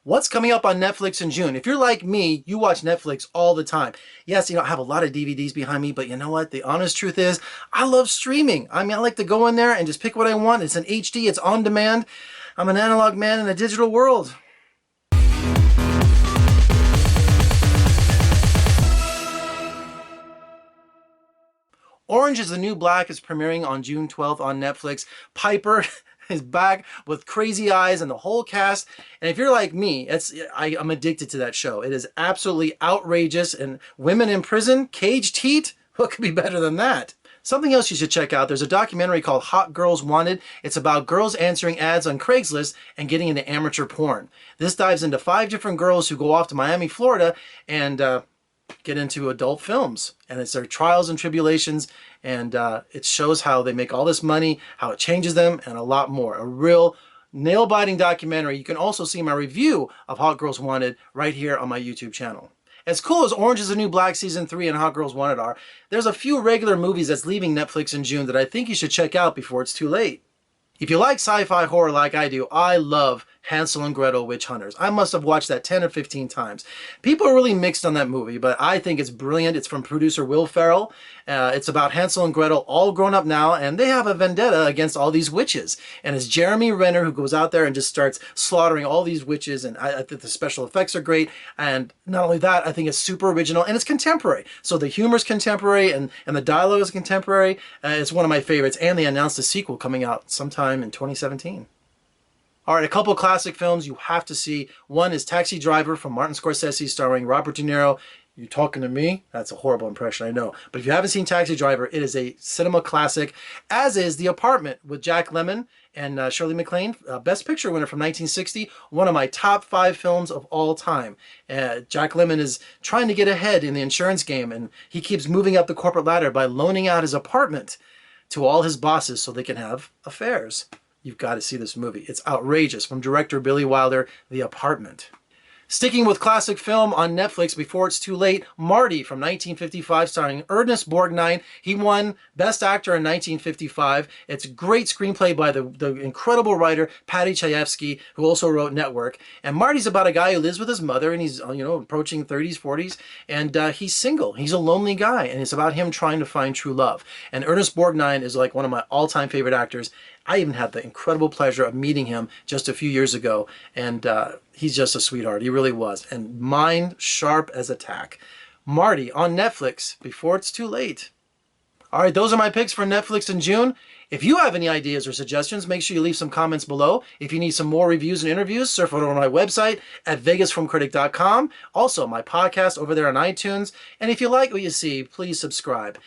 What's coming up on Netflix in June? If you're like me, you watch Netflix all the time. Yes, I have a lot of DVDs behind me, but you know what? The honest truth is, I love streaming. I like to go in there and just pick what I want. It's in HD, it's on demand. I'm an analog man in a digital world. Orange is the New Black is premiering on June 12th on Netflix. Piper is back with crazy eyes and the whole cast. And if you're like me, I'm addicted to that show. It is absolutely outrageous. And women in prison, caged heat, what could be better than that? Something else you should check out, there's a documentary called Hot Girls Wanted. It's about girls answering ads on Craigslist and getting into amateur porn. This dives into 5 different girls who go off to Miami, Florida, and get into adult films, and it's their trials and tribulations, and it shows how they make all this money, how it changes them, and a lot more. A real nail-biting documentary. You can also see my review of Hot Girls Wanted right here on my YouTube channel. As cool as Orange is the New Black Season 3 and Hot Girls Wanted are, there's a few regular movies that's leaving Netflix in June that I think you should check out before it's too late. If you like sci-fi horror like I do, I love Hansel and Gretel Witch Hunters. I must have watched that 10 or 15 times. People are really mixed on that movie, but I think it's brilliant. It's from producer Will Ferrell. It's about Hansel and Gretel, all grown up now, and they have a vendetta against all these witches. And it's Jeremy Renner who goes out there and just starts slaughtering all these witches, and I think the special effects are great. And not only that, I think it's super original, and it's contemporary. So the humor's contemporary, and the dialogue is contemporary. It's one of my favorites, and they announced a sequel coming out sometime in 2017. All right, a couple classic films you have to see. One is Taxi Driver from Martin Scorsese starring Robert De Niro. You talking to me? That's a horrible impression, I know. But if you haven't seen Taxi Driver, it is a cinema classic, as is The Apartment with Jack Lemmon and Shirley MacLaine, Best Picture winner from 1960, one of my top 5 films of all time. Jack Lemmon is trying to get ahead in the insurance game, and he keeps moving up the corporate ladder by loaning out his apartment to all his bosses so they can have affairs. You've got to see this movie. It's outrageous. From director Billy Wilder, The Apartment. Sticking with classic film on Netflix before it's too late, Marty from 1955 starring Ernest Borgnine. He won Best Actor in 1955. It's a great screenplay by the incredible writer Paddy Chayefsky, who also wrote Network. And Marty's about a guy who lives with his mother, and he's approaching 30s, 40s, and he's single. He's a lonely guy, and it's about him trying to find true love. And Ernest Borgnine is like one of my all-time favorite actors. I even had the incredible pleasure of meeting him just a few years ago, and he's just a sweetheart. He really was. And mind sharp as a tack. Marty on Netflix before it's too late. All right, those are my picks for Netflix in June. If you have any ideas or suggestions, make sure you leave some comments below. If you need some more reviews and interviews, surf over to my website at vegasfilmcritic.com. Also, my podcast over there on iTunes. And if you like what you see, please subscribe.